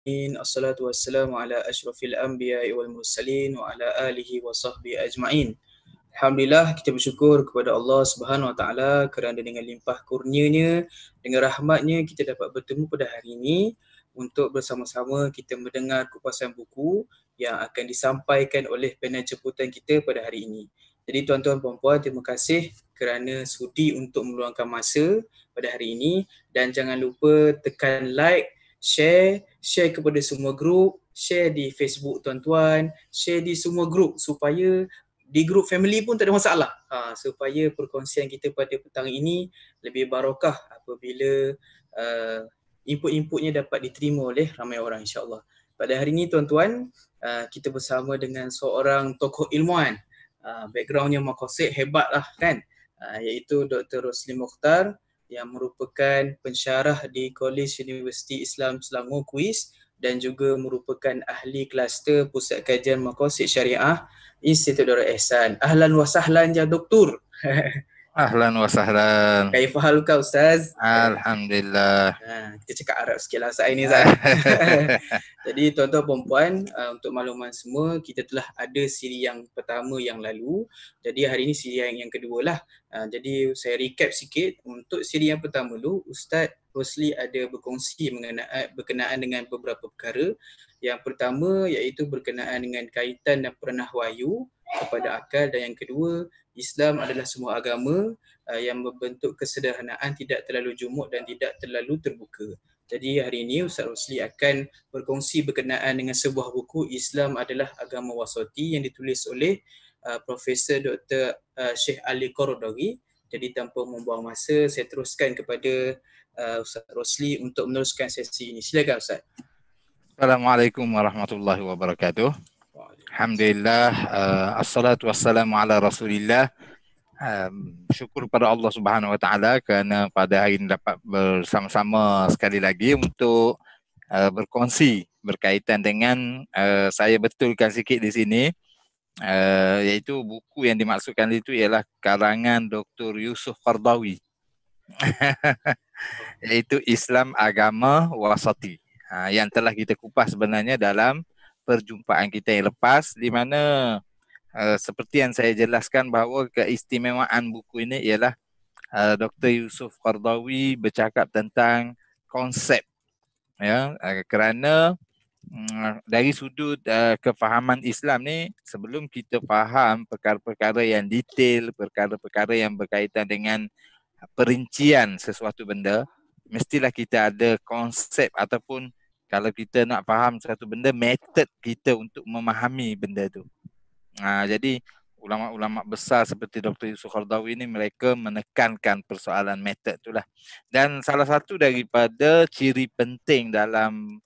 Assalatu wassalamu ala asyrafil anbiya'i wal mursalin wa ala alihi wa sahbihi ajma'in. Alhamdulillah, kita bersyukur kepada Allah Subhanahu Wa Taala kerana dengan limpah kurnianya, dengan rahmatnya kita dapat bertemu pada hari ini untuk bersama-sama kita mendengar kupasan buku yang akan disampaikan oleh panel jemputan kita pada hari ini. Jadi tuan-tuan dan puan-puan, terima kasih kerana sudi untuk meluangkan masa pada hari ini, dan jangan lupa tekan like, share kepada semua grup, share di Facebook tuan-tuan, share di semua grup supaya di grup family pun tak ada masalah, supaya perkongsian kita pada petang ini lebih barakah apabila input-inputnya dapat diterima oleh ramai orang, insyaAllah. Pada hari ini tuan-tuan, kita bersama dengan seorang tokoh ilmuwan, backgroundnya maqasid hebat lah kan, iaitu Dr. Rosli Mokhtar yang merupakan pensyarah di Kolej Universiti Islam Selangor KUIS dan juga merupakan ahli kluster Pusat Kajian Maqasid Syariah Institut Darul Ihsan. Ahlan wa sahlan ya doktor. Ahlan wa sahlan. Kaifa haluka Ustaz? Alhamdulillah. Kita cakap Arab sikit lah saat ini, Ustaz. Jadi tuan-tuan perempuan, untuk makluman semua, kita telah ada siri yang pertama yang lalu. Jadi hari ini siri yang kedua lah. Jadi saya recap sikit. Untuk siri yang pertama dulu, Ustaz Rosli ada berkongsi berkenaan dengan beberapa perkara. Yang pertama iaitu berkenaan dengan kaitan dan peranah wahyu kepada akal, dan yang kedua, Islam adalah semua agama yang membentuk kesederhanaan, tidak terlalu jumuk dan tidak terlalu terbuka. Jadi hari ini Ustaz Rosli akan berkongsi berkenaan dengan sebuah buku, Islam adalah Agama Wasati, yang ditulis oleh Profesor Dr. Syekh Ali Qaradawi. Jadi tanpa membuang masa, saya teruskan kepada Ustaz Rosli untuk meneruskan sesi ini. Silakan Ustaz. Assalamualaikum warahmatullahi wabarakatuh. Alhamdulillah, assalatu wassalamu ala Rasulillah. Syukur pada Allah Subhanahu Wa Taala kerana pada hari ini dapat bersama-sama sekali lagi untuk berkongsi berkaitan dengan saya betulkan sikit di sini, iaitu buku yang dimaksudkan itu ialah karangan Dr. Yusuf Qaradawi iaitu Islam Agama Wasati, yang telah kita kupas sebenarnya dalam perjumpaan kita yang lepas, di mana seperti yang saya jelaskan bahawa keistimewaan buku ini ialah Dr. Yusuf Qaradawi bercakap tentang konsep, ya, kerana dari sudut kefahaman Islam ni, sebelum kita faham perkara-perkara yang detail, perkara-perkara yang berkaitan dengan perincian sesuatu benda, mestilah kita ada konsep ataupun kalau kita nak faham satu benda, metod kita untuk memahami benda tu. Jadi ulama-ulama besar seperti Dr. Yusuf Qaradawi ni, mereka menekankan persoalan metod itulah. Dan salah satu daripada ciri penting dalam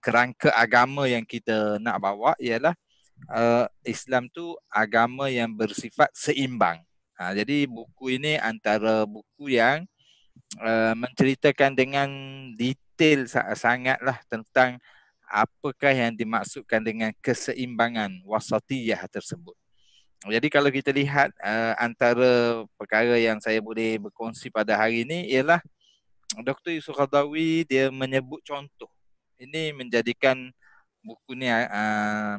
kerangka agama yang kita nak bawa ialah Islam tu agama yang bersifat seimbang. Jadi buku ini antara buku yang menceritakan dengan detail sangatlah tentang apakah yang dimaksudkan dengan keseimbangan wasatiyah tersebut. Jadi kalau kita lihat antara perkara yang saya boleh berkongsi pada hari ini ialah Dr. Yusuf Qaradawi dia menyebut contoh. Ini menjadikan buku ni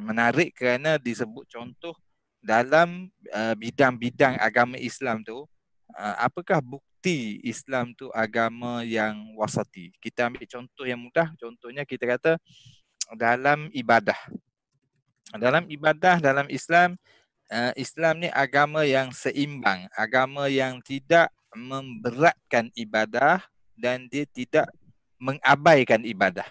menarik kerana disebut contoh dalam bidang-bidang agama Islam tu. Apakah bukti Islam tu agama yang wasati? Kita ambil contoh yang mudah. Contohnya kita kata dalam ibadah. Dalam ibadah, dalam Islam, Islam ni agama yang seimbang. Agama yang tidak memberatkan ibadah dan dia tidak mengabaikan ibadah.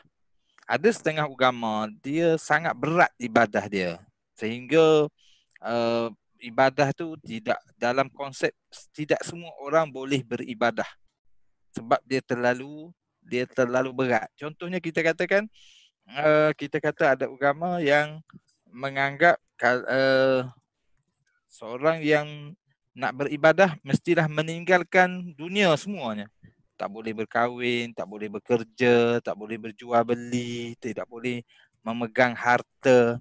Ada setengah agama, dia sangat berat ibadah dia. Sehingga ibadah tu tidak, dalam konsep tidak semua orang boleh beribadah sebab dia terlalu berat. Contohnya kita katakan kita kata ada agama yang menganggap seorang yang nak beribadah mestilah meninggalkan dunia semuanya. Tak boleh berkahwin, tak boleh bekerja, tak boleh berjual beli, tidak boleh memegang harta.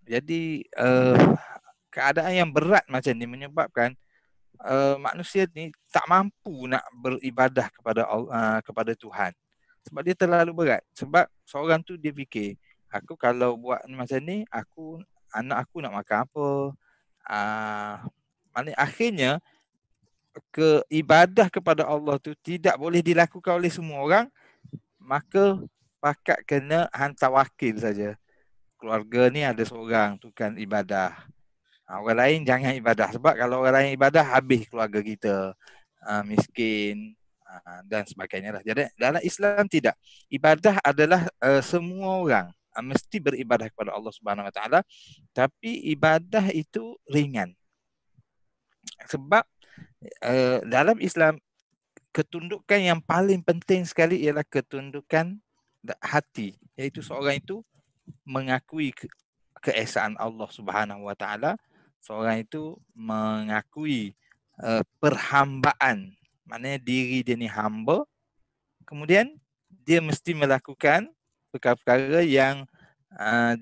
Jadi keadaan yang berat macam ni menyebabkan manusia ni tak mampu nak beribadah kepada Tuhan. Sebab dia terlalu berat. Sebab seorang tu dia fikir, aku kalau buat macam ni, anak aku nak makan apa? Maknanya akhirnya ibadah kepada Allah tu tidak boleh dilakukan oleh semua orang, maka pakat kena hantar wakil saja. Keluarga ni ada seorang tukang ibadah. Orang lain jangan ibadah, sebab kalau orang lain ibadah habis keluarga kita, miskin dan sebagainya lah. Jadi dalam Islam tidak. Ibadah adalah semua orang mesti beribadah kepada Allah Subhanahu Wa Taala, tapi ibadah itu ringan. Sebab dalam Islam ketundukan yang paling penting sekali ialah ketundukan hati, iaitu seorang itu mengakui keesaan Allah Subhanahu Wa Taala, seorang itu mengakui perhambaan, maknanya diri dia ni hamba, kemudian dia mesti melakukan perkara-perkara yang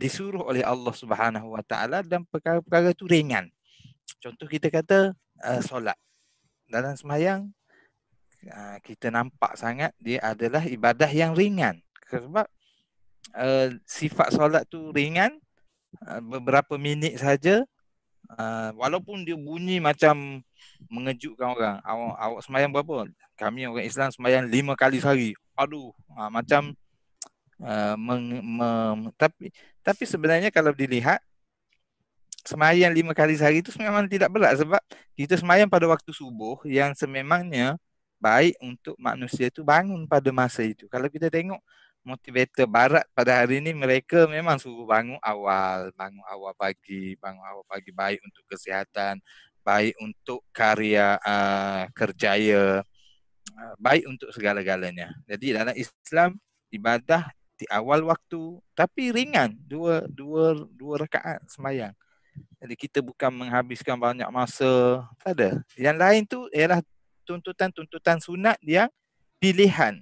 disuruh oleh Allah Subhanahu Wa Taala dan perkara-perkara itu ringan. Contoh kita kata solat. Dalam sembahyang kita nampak sangat dia adalah ibadah yang ringan. Sebab sifat solat tu ringan, beberapa minit saja, walaupun dia bunyi macam mengejutkan orang. Awak sembahyang berapa? Kami orang Islam sembahyang 5 kali sehari. Aduh, macam tapi sebenarnya kalau dilihat sembahyang 5 kali sehari itu memang tidak berat, sebab kita sembahyang pada waktu subuh yang sememangnya baik untuk manusia itu bangun pada masa itu. Kalau kita tengok motivator barat pada hari ini, mereka memang suruh bangun awal pagi baik untuk kesihatan, baik untuk karya kerjaya, baik untuk segala-galanya. Jadi dalam Islam ibadah di awal waktu tapi ringan, dua rakaat sembahyang. Jadi kita bukan menghabiskan banyak masa, tak ada. Yang lain tu ialah tuntutan-tuntutan sunat yang pilihan.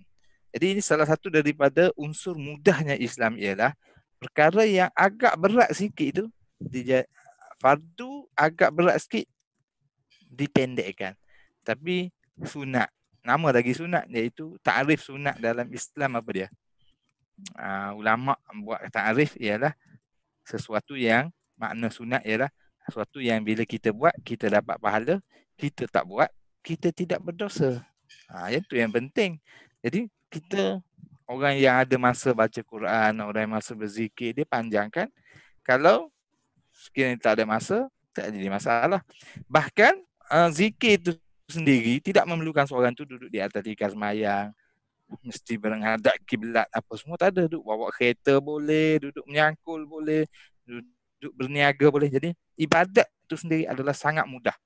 Jadi ini salah satu daripada unsur mudahnya Islam ialah perkara yang agak berat sikit tu, fardu agak berat sikit dipendekkan. Tapi sunat, nama lagi sunat, iaitu takrif sunat dalam Islam apa dia? Ulama buat takrif ialah sesuatu yang makna sunat ialah sesuatu yang bila kita buat kita dapat pahala, kita tak buat kita tidak berdosa. Itu yang penting. Jadi kita orang yang ada masa baca Quran, orang yang masa berzikir, dia panjangkan. Kalau sekiranya tak ada masa, tak jadi masalah. Bahkan zikir itu sendiri tidak memerlukan seorang tu duduk di atas tikar sembahyang, mesti menghadap kiblat apa semua, tak ada. Duduk bawa kereta boleh, duduk menyangkul boleh, duduk berniaga boleh. Jadi ibadat itu sendiri adalah sangat mudah.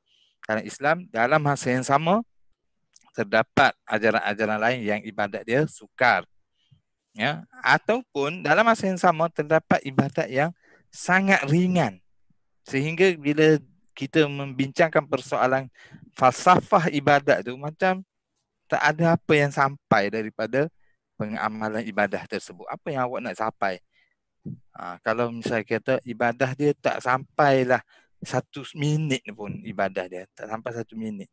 Dalam Islam, dalam masa yang sama terdapat ajaran-ajaran lain yang ibadat dia sukar, ya, ataupun dalam masa yang sama terdapat ibadat yang sangat ringan, sehingga bila kita membincangkan persoalan falsafah ibadat tu, macam tak ada apa yang sampai daripada pengamalan ibadah tersebut. Apa yang awak nak capai? Kalau misalnya kata ibadah dia tak sampailah 1 minit pun, ibadah dia tak sampai 1 minit,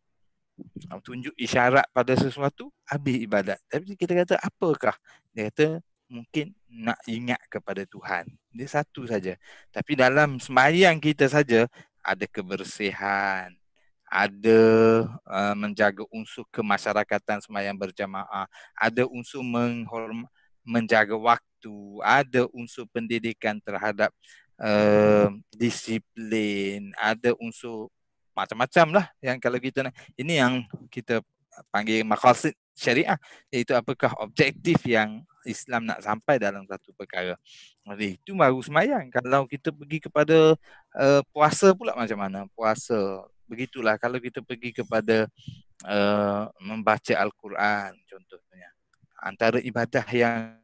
tunjuk isyarat pada sesuatu, habis ibadat. Tapi kita kata apakah? Dia kata mungkin nak ingat kepada Tuhan. Dia satu saja. Tapi dalam sembahyang kita saja ada kebersihan, ada menjaga unsur kemasyarakatan sembahyang berjamaah, ada unsur menjaga waktu, ada unsur pendidikan terhadap disiplin, ada unsur macam-macam lah yang kalau kita nak, ini yang kita panggil maqasid syariah, iaitu apakah objektif yang Islam nak sampai dalam satu perkara. Jadi itu baru sembahyang. Kalau kita pergi kepada puasa pula macam mana? Puasa begitulah. Kalau kita pergi kepada membaca Al-Quran contohnya, antara ibadah yang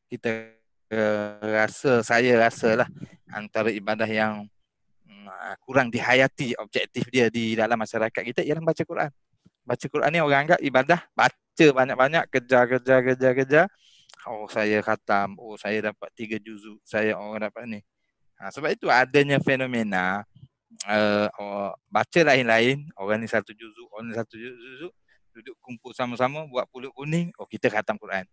kita saya rasalah antara ibadah yang kurang dihayati objektif dia di dalam masyarakat kita ialah baca Quran. Baca Quran ni orang anggap ibadah, baca banyak-banyak, kejar. Oh saya khatam, oh saya dapat 3 juzuk, saya orang dapat ni. Sebab itu adanya fenomena baca lain-lain, orang ni 1 juzuk, orang ni 1 juzuk, duduk kumpul sama-sama buat pulut kuning, oh kita khatam Quran.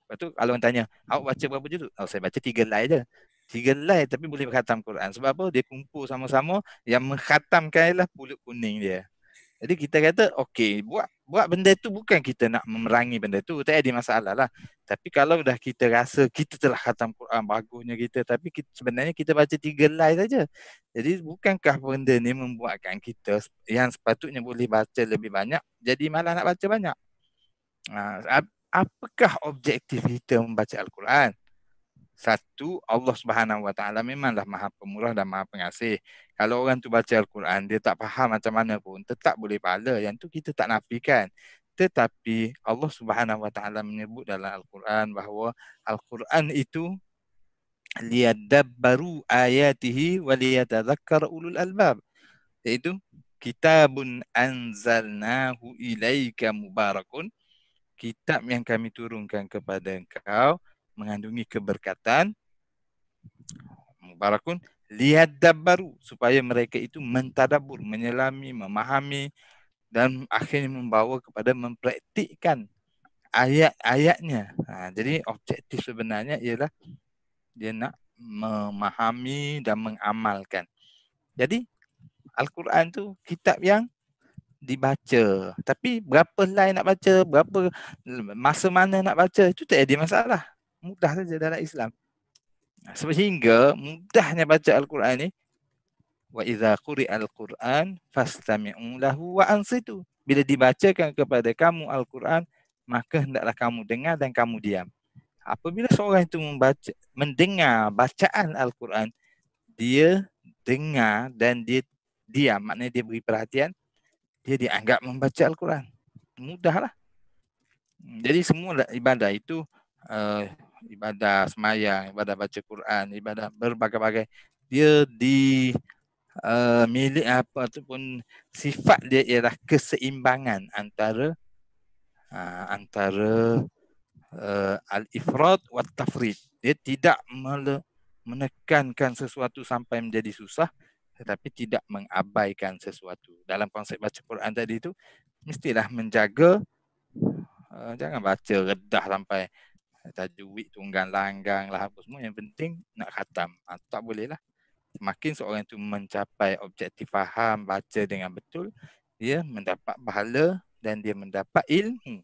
Lepas tu kalau orang tanya, awak baca berapa juzuk? Oh, saya baca 3 helai je. 3 helai tapi boleh khatam Quran. Sebab apa? Dia kumpul sama-sama, yang mengkhatamkan ialah pulut kuning dia. Jadi kita kata, okey, buat benda tu bukan kita nak memerangi benda tu, tak ada masalah lah. Tapi kalau dah kita rasa kita telah khatam Quran, bagusnya kita, tapi sebenarnya kita baca 3 helai saja. Jadi bukankah benda ni membuatkan kita yang sepatutnya boleh baca lebih banyak, jadi malah nak baca banyak? Apakah objektif kita membaca Al-Quran? Satu, Allah Subhanahu Wa Taala memanglah Maha Pemurah dan Maha Pengasih. Kalau orang tu baca Al-Quran, dia tak faham macam mana pun, tetap boleh pahala. Yang tu kita tak nafikan. Tetapi Allah Subhanahu Wa Taala menyebut dalam Al-Quran bahawa Al-Quran itu liyadabbaru ayatihi wa liyatadhakkar ulul albab. Iaitu kitabun anzalnahu ilaika mubarakun, kitab yang kami turunkan kepada engkau mengandungi keberkatan, mubarakun liyadabbaru, supaya mereka itu mentadabbur, menyelami, memahami dan akhirnya membawa kepada mempraktikkan ayat-ayatnya. Jadi objektif sebenarnya ialah dia nak memahami dan mengamalkan. Jadi Al-Quran tu kitab yang dibaca. Tapi berapa line nak baca, berapa masa mana nak baca, itu tak ada masalah. Mudah saja dalam Islam. Sehingga mudahnya baca Al-Quran ni, wa idza quri'al Quran fastami'u lahu wa ansitu. Bila dibacakan kepada kamu Al-Quran, maka hendaklah kamu dengar dan kamu diam. Apabila seorang itu mendengar bacaan Al-Quran, dia dengar dan dia diam, maknanya dia beri perhatian, dia dianggap membaca Al-Quran. Mudahlah. Jadi semua ibadah itu, ibadah semayang, ibadah baca Quran, ibadah berbagai-bagai, dia milik apa ataupun sifat dia ialah keseimbangan antara al-ifrat wa tafrid. Dia tidak menekankan sesuatu sampai menjadi susah, tetapi tidak mengabaikan sesuatu. Dalam konsep baca Quran tadi itu, mestilah menjaga, jangan baca redah sampai tajwid tunggang langgang lah apa semua. Yang penting nak khatam. Tak boleh lah. Semakin seorang itu mencapai objektif faham, baca dengan betul, dia mendapat pahala dan dia mendapat ilmu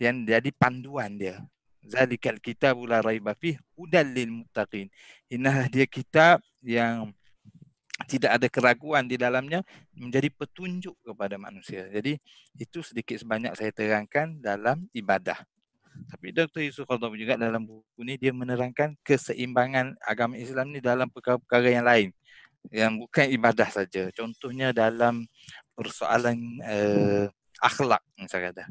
yang jadi panduan dia. Zalikal kitabul la raiba fih hudal lil muttaqin. Inilah dia kitab yang tidak ada keraguan di dalamnya, menjadi petunjuk kepada manusia. Jadi itu sedikit sebanyak saya terangkan dalam ibadah. Tapi Dr. Yusuf Qaradawi juga dalam buku ni dia menerangkan keseimbangan agama Islam ni dalam perkara-perkara yang lain, yang bukan ibadah saja. Contohnya dalam persoalan akhlak, saya kata.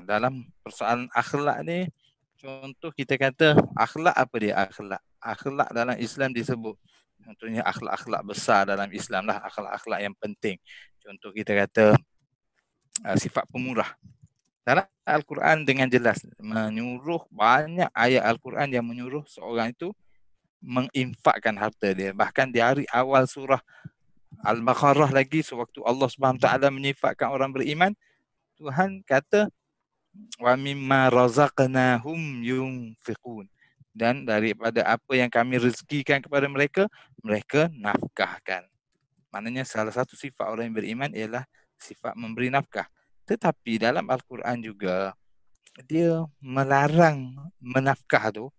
Dalam persoalan akhlak ni, contoh kita kata akhlak apa dia akhlak? Akhlak dalam Islam disebut, contohnya akhlak-akhlak besar dalam Islam lah, akhlak-akhlak yang penting. Contoh kita kata sifat pemurah. Dalam Al-Quran dengan jelas menyuruh, banyak ayat Al-Quran yang menyuruh seorang itu menginfakkan harta dia. Bahkan di hari awal surah Al-Baqarah lagi, sewaktu Allah SWT menyifatkan orang beriman, Tuhan kata wa mimma razaqnahum yunfiqun, dan daripada apa yang kami rezekikan kepada mereka, mereka nafkahkan. Maknanya salah satu sifat orang yang beriman ialah sifat memberi nafkah. Tetapi dalam Al-Quran juga dia melarang menafkah tu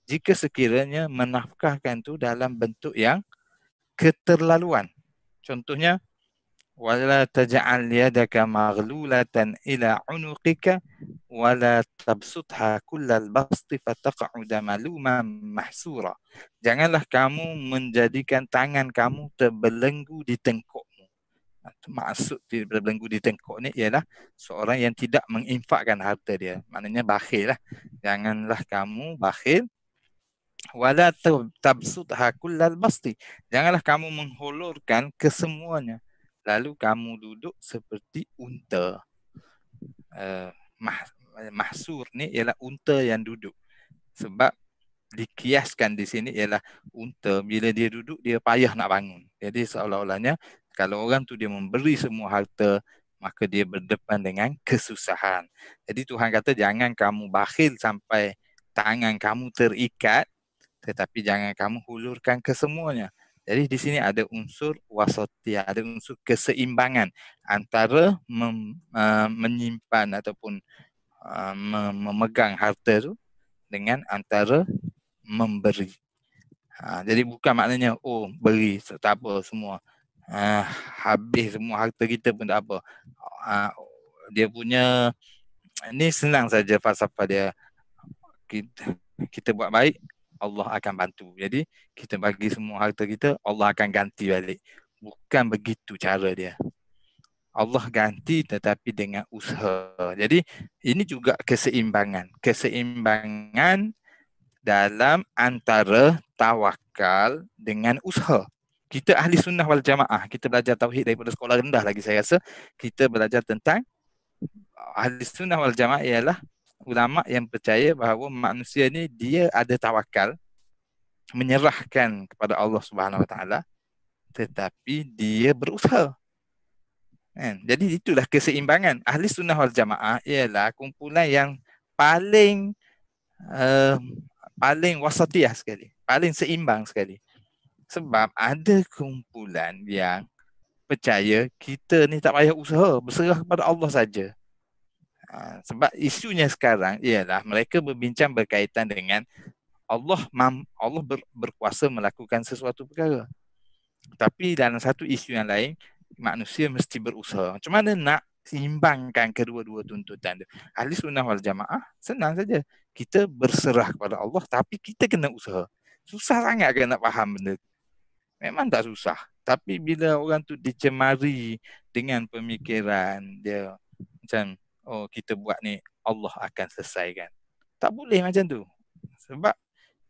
jika sekiranya menafkahkan tu dalam bentuk yang keterlaluan. Contohnya, wala taj'al yadaka maghlulatan ila unuqika wala tabsutha kullal basti fataq'uda maluman mahsura. Janganlah kamu menjadikan tangan kamu terbelenggu di tengkukmu. Maksud terbelenggu di tengkuk ni ialah seorang yang tidak menginfakkan harta dia. Maknanya bakhil lah. Janganlah kamu bakhil. Wala tabsutha kullal basti. Janganlah kamu menghulurkan kesemuanya. Lalu kamu duduk seperti unta. Mahsur ni ialah unta yang duduk. Sebab dikiaskan di sini ialah unta bila dia duduk dia payah nak bangun. Jadi seolah-olahnya kalau orang tu dia memberi semua harta, maka dia berdepan dengan kesusahan. Jadi Tuhan kata jangan kamu bakhil sampai tangan kamu terikat, tetapi jangan kamu hulurkan kesemuanya. Jadi di sini ada unsur wasatiyah, ada unsur keseimbangan antara menyimpan ataupun memegang harta tu dengan antara memberi. Jadi bukan maknanya beri tak apa semua. Habis semua harta kita pun tak apa. Dia punya ni senang saja falsafah dia. Kita buat baik, Allah akan bantu. Jadi kita bagi semua harta kita, Allah akan ganti balik. Bukan begitu cara dia. Allah ganti tetapi dengan usaha. Jadi ini juga keseimbangan. Keseimbangan dalam antara tawakal dengan usaha. Kita ahli sunnah wal jamaah. Kita belajar tauhid daripada sekolah rendah lagi saya rasa. Kita belajar tentang ahli sunnah wal jamaah ialah ulama yang percaya bahawa manusia ni dia ada tawakal, menyerahkan kepada Allah Subhanahu Wa Taala, tetapi dia berusaha. Jadi itulah keseimbangan. Ahli sunnah wal jamaah ialah kumpulan yang paling wasatiyah sekali, paling seimbang sekali. Sebab ada kumpulan yang percaya kita ni tak payah usaha, berserah kepada Allah saja. Sebab isunya sekarang ialah mereka berbincang berkaitan dengan Allah berkuasa melakukan sesuatu perkara. Tapi dalam satu isu yang lain, manusia mesti berusaha. Macam mana nak seimbangkan kedua-dua tuntutan tu? Ahli sunnah wal jamaah senang saja. Kita berserah kepada Allah tapi kita kena usaha. Susah sangat kan nak faham benda. Memang tak susah. Tapi bila orang tu dicemari dengan pemikiran dia macam kita buat ni Allah akan selesaikan. Tak boleh macam tu. Sebab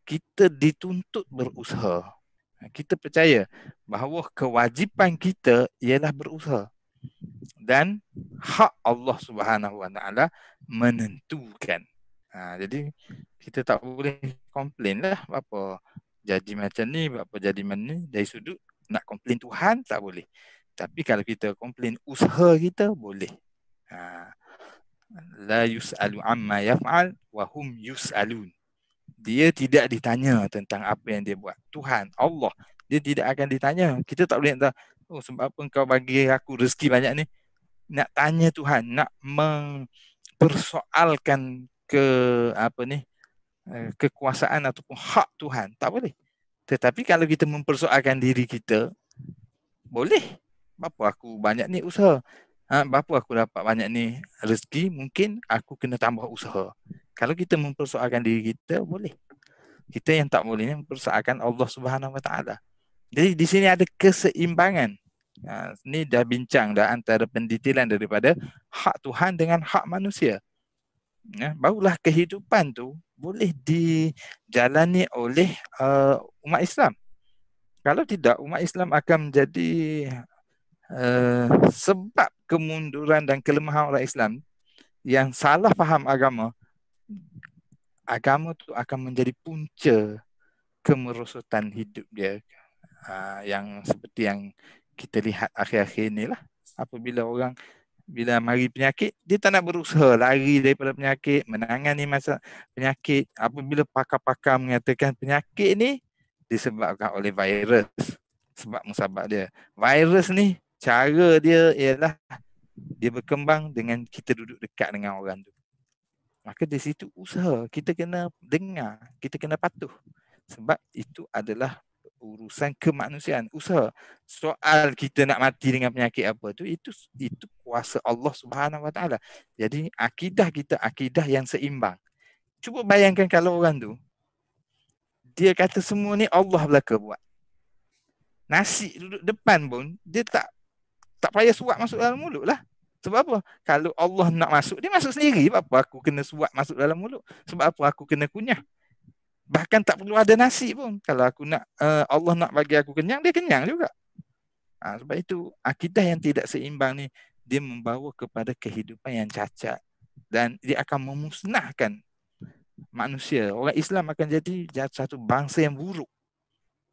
kita dituntut berusaha. Kita percaya bahawa kewajipan kita ialah berusaha. Dan hak Allah Subhanahu Wa Taala menentukan. Jadi kita tak boleh komplain lah apa jadi macam ni, apa jadi mana ni. Dari sudut nak komplain Tuhan tak boleh. Tapi kalau kita komplain usaha kita boleh. La yus'alu amma yaf'al wa hum yus'alun. Dia tidak ditanya tentang apa yang dia buat. Tuhan, Allah, dia tidak akan ditanya. Kita tak boleh kata, sebab apa engkau bagi aku rezeki banyak ni? Nak tanya Tuhan, nak mempersoalkan kekuasaan ataupun hak Tuhan. Tak boleh. Tetapi kalau kita mempersoalkan diri kita, boleh. Berapa aku banyak ni usaha? Berapa aku dapat banyak ni rezeki? Mungkin aku kena tambah usaha. Kalau kita mempersoalkan diri kita, boleh. Kita yang tak boleh mempersoalkan Allah Subhanahu Wa Taala. Jadi di sini ada keseimbangan. Ini dah bincang dah antara pendetailan daripada hak Tuhan dengan hak manusia. Barulah kehidupan tu boleh dijalani oleh umat Islam. Kalau tidak, umat Islam akan menjadi sebab kemunduran dan kelemahan orang Islam yang salah faham agama. Agama tu akan menjadi punca kemerosotan hidup dia. Yang seperti yang kita lihat akhir-akhir ni lah. Apabila orang bila mari penyakit, dia tak nak berusaha lari daripada penyakit, menangani masa penyakit. Apabila pakar-pakar mengatakan penyakit ni disebabkan oleh virus, sebab musabab dia. Virus ni cara dia ialah dia berkembang dengan kita duduk dekat dengan orang tu. Maka di situ usaha, kita kena dengar, kita kena patuh. Sebab itu adalah urusan kemanusiaan, usaha. Soal kita nak mati dengan penyakit apa tu, itu kuasa Allah Subhanahu Wa Taala. Jadi akidah kita akidah yang seimbang. Cuba bayangkan kalau orang tu dia kata semua ni Allah belaka buat. Nasi duduk depan pun dia tak payah suap masuk dalam mulut lah. Sebab apa? Kalau Allah nak masuk, dia masuk sendiri. Sebab apa aku kena suap masuk dalam mulut? Sebab apa aku kena kunyah? Bahkan tak perlu ada nasi pun. Kalau aku nak Allah nak bagi aku kenyang, dia kenyang juga. Sebab itu akidah yang tidak seimbang ni, dia membawa kepada kehidupan yang cacat. Dan dia akan memusnahkan manusia. Orang Islam akan jadi satu bangsa yang buruk.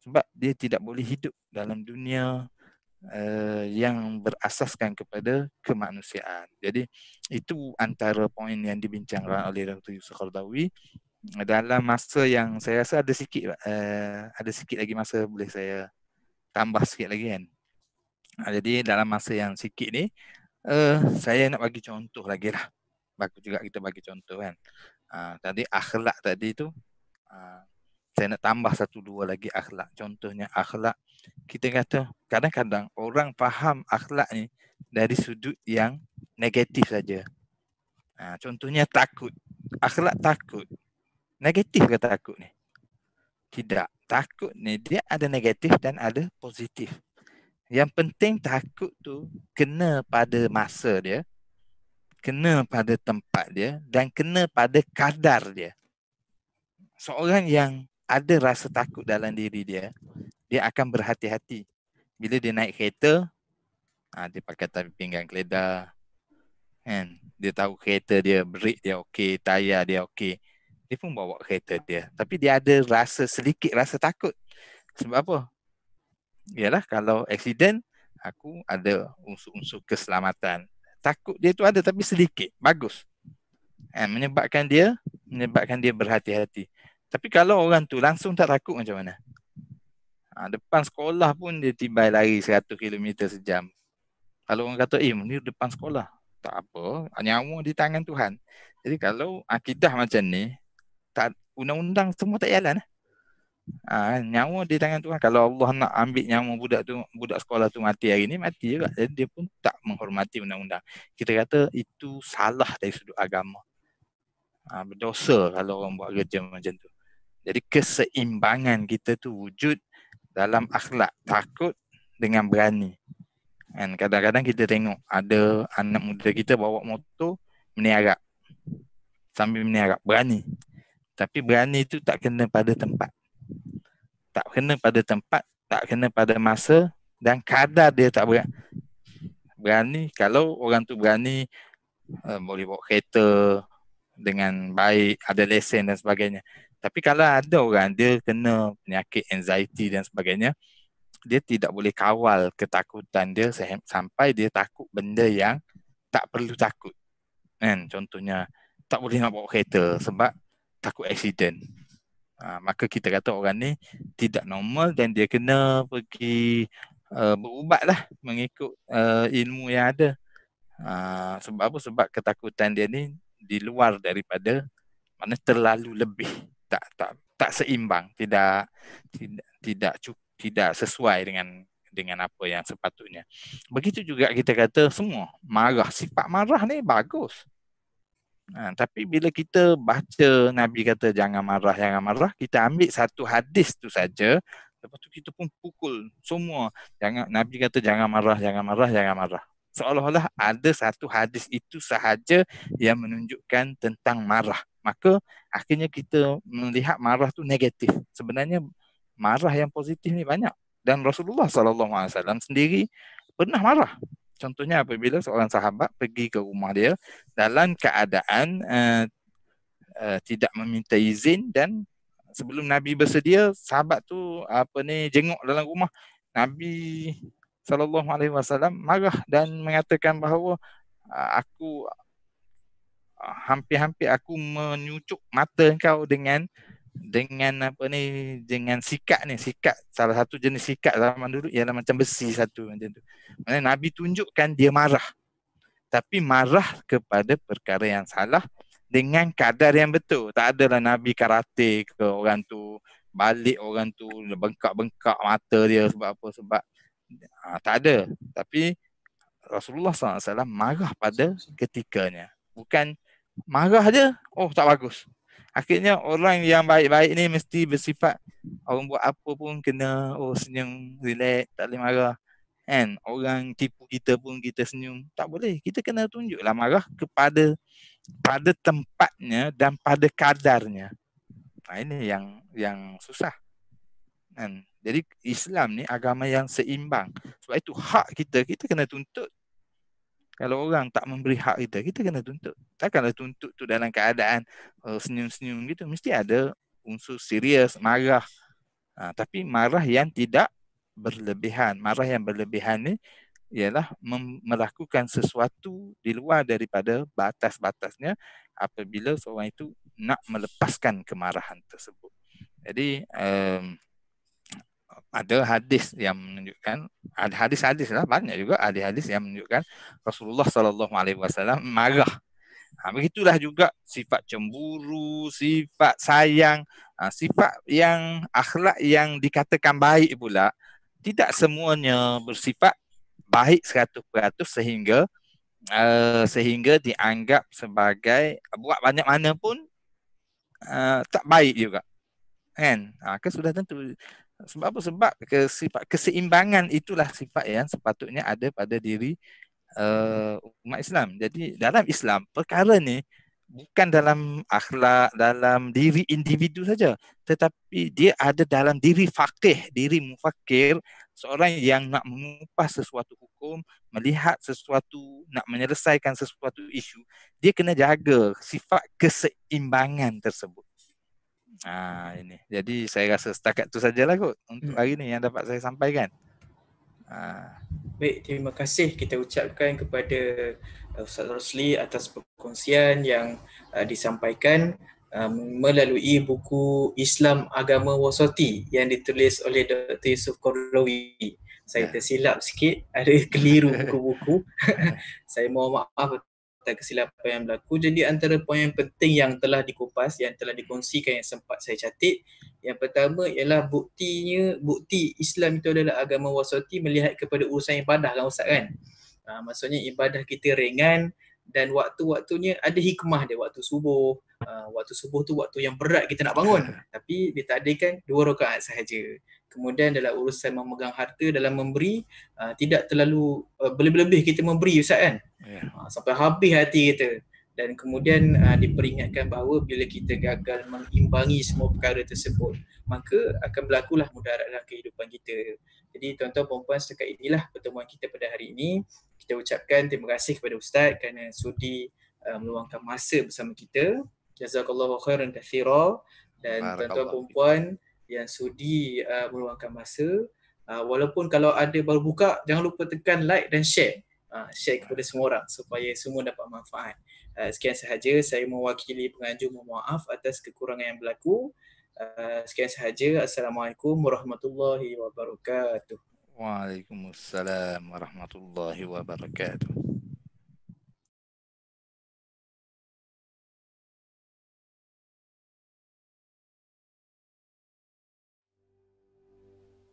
Sebab dia tidak boleh hidup dalam dunia yang berasaskan kepada kemanusiaan. Jadi itu antara poin yang dibincangkan oleh Dr. Yusuf Qaradawi dalam masa yang saya rasa ada sikit lagi masa boleh saya tambah sikit lagi kan. Jadi dalam masa yang sikit ni saya nak bagi contoh lagi lah. Bagus juga kita bagi contoh kan. Tadi akhlak tadi tu saya nak tambah satu dua lagi akhlak. Contohnya akhlak, kita kata kadang-kadang orang faham akhlak ni dari sudut yang negatif saja. Contohnya takut. Akhlak takut. Negatif ke takut ni? Tidak. Takut ni dia ada negatif dan ada positif. Yang penting takut tu kena pada masa dia, kena pada tempat dia dan kena pada kadar dia. Seorang yang ada rasa takut dalam diri dia, dia akan berhati-hati. Bila dia naik kereta, dia pakai tali pinggang keledar. Kan? Dia tahu kereta dia, brake dia okey, tayar dia okey. Dia pun bawa kereta dia. Tapi dia ada sedikit rasa takut. Sebab apa? Yalah kalau aksiden, aku ada unsur-unsur keselamatan. Takut dia tu ada tapi sedikit. Bagus. Menyebabkan dia berhati-hati. Tapi kalau orang tu langsung tak takut macam mana? Depan sekolah pun dia tibai lari 100 km sejam. Kalau orang kata, ni depan sekolah. Tak apa, nyawa di tangan Tuhan. Jadi kalau akidah macam ni, undang-undang semua tak jalan. Nyawa di tangan Tuhan. Kalau Allah nak ambil nyawa budak sekolah tu mati hari ni, mati juga. Jadi dia pun tak menghormati undang-undang. Kita kata itu salah dari sudut agama. Berdosa kalau orang buat kerja macam tu. Jadi keseimbangan kita tu wujud dalam akhlak, takut dengan berani. Dan kadang-kadang kita tengok ada anak muda kita bawa motor meniarap. Sambil meniarap, berani. Tapi berani itu tak kena pada tempat. Tak kena pada tempat, tak kena pada masa dan kadar dia tak berani. Kalau orang tu berani, boleh bawa kereta dengan baik, ada lesen dan sebagainya. Tapi kalau ada orang dia kena penyakit anxiety dan sebagainya, dia tidak boleh kawal ketakutan dia sampai dia takut benda yang tak perlu takut. Kan? Contohnya, tak boleh nak bawa kereta sebab takut aksiden. Maka kita kata orang ni tidak normal dan dia kena pergi berubatlah mengikut ilmu yang ada. Sebab apa? Sebab ketakutan dia ni di luar daripada, mana terlalu lebih, tak seimbang, tidak sesuai dengan apa yang sepatutnya. Begitu juga kita kata semua marah, sifat marah ni bagus. Tapi bila kita baca Nabi kata jangan marah, kita ambil satu hadis tu saja, lepas tu kita pun pukul semua. Nabi kata jangan marah. Seolah-olah ada satu hadis itu sahaja yang menunjukkan tentang marah. Maka akhirnya kita melihat marah tu negatif. Sebenarnya marah yang positif ni banyak. Dan Rasulullah SAW sendiri pernah marah. Contohnya apabila seorang sahabat pergi ke rumah dia dalam keadaan tidak meminta izin, dan sebelum Nabi bersedia, sahabat tu jenguk dalam rumah. Nabi SAW marah dan mengatakan bahawa aku hampir-hampir aku menyucuk mata engkau dengan sikat ni. Sikat, salah satu jenis sikat zaman dulu ialah macam besi satu macam tu. Maksudnya Nabi tunjukkan dia marah, tapi marah kepada perkara yang salah dengan kadar yang betul. Tak adalah Nabi karate ke orang tu, balik orang tu bengkak-bengkak mata dia sebab apa, sebab tak ada. Tapi Rasulullah SAW marah pada ketikanya. Bukan marah je, tak bagus. Akhirnya orang yang baik-baik ni mesti bersifat, orang buat apa pun kena senyum, relax, tak boleh marah. Kan? Orang tipu kita pun kita senyum. Tak boleh. Kita kena tunjuklah marah pada tempatnya dan pada kadarnya. Ini yang susah. Kan? Jadi Islam ni agama yang seimbang. Sebab itu hak kita kena tuntut. Kalau orang tak memberi hak kita kena tuntut. Takkanlah tuntut tu dalam keadaan senyum-senyum gitu. Mesti ada unsur serius, marah. Tapi marah yang tidak berlebihan. Marah yang berlebihan ni ialah melakukan sesuatu di luar daripada batas-batasnya apabila seorang itu nak melepaskan kemarahan tersebut. Jadi ada hadis yang menunjukkan, ada hadis-hadis lah, banyak juga hadis-hadis yang menunjukkan Rasulullah SAW marah. Begitulah juga sifat cemburu, sifat sayang, sifat yang akhlak yang dikatakan baik pula tidak semuanya bersifat baik 100% sehingga dianggap sebagai buat banyak mana pun tak baik juga, kan? Kan sudah tentu. Sebab apa? Sebab sifat keseimbangan itulah sifat yang sepatutnya ada pada diri umat Islam. Jadi dalam Islam perkara ni bukan dalam akhlak, dalam diri individu saja, tetapi dia ada dalam diri faqih, diri mufakir, seorang yang nak mengupas sesuatu hukum, melihat sesuatu, nak menyelesaikan sesuatu isu, dia kena jaga sifat keseimbangan tersebut. Ini. Jadi saya rasa setakat tu sajalah kot untuk hari ni yang dapat saya sampaikan. Baik, terima kasih kita ucapkan kepada Ustaz Rosli atas perkongsian yang disampaikan melalui buku Islam Agama Wasati yang ditulis oleh Dr. Yusuf Qaradawi. Saya tersilap sikit, ada keliru buku-buku. Saya mohon maaf atas kesilapan yang berlaku. Jadi antara poin yang penting yang telah dikupas, yang telah dikongsikan, yang sempat saya catat, yang pertama ialah bukti Islam itu adalah agama wasati melihat kepada urusan ibadah kan Ustaz kan. Maksudnya ibadah kita ringan dan waktu-waktunya ada hikmah dia. Waktu subuh tu waktu yang berat kita nak bangun, tapi ditakdirkan 2 rakaat sahaja. Kemudian dalam urusan memegang harta, dalam memberi, tidak terlalu berlebih-lebih kita memberi Ustaz kan. Sampai habis hati kita. Dan kemudian diperingatkan bahawa bila kita gagal mengimbangi semua perkara tersebut, maka akan berlakulah mudarat dalam kehidupan kita. Jadi tuan-tuan dan puan-puan, setakat inilah pertemuan kita pada hari ini. Kita ucapkan terima kasih kepada Ustaz kerana sudi meluangkan masa bersama kita. Jazakallahu khairan katsira. Dan tuan-tuan dan puan-puan yang sudi meluangkan masa, walaupun kalau ada baru buka, jangan lupa tekan like dan share. Share kepada semua orang supaya semua dapat manfaat. Sekian sahaja, saya mewakili penganjur mohon maaf atas kekurangan yang berlaku. Sekian sahaja. Assalamualaikum warahmatullahi wabarakatuh. Waalaikumsalam warahmatullahi wabarakatuh.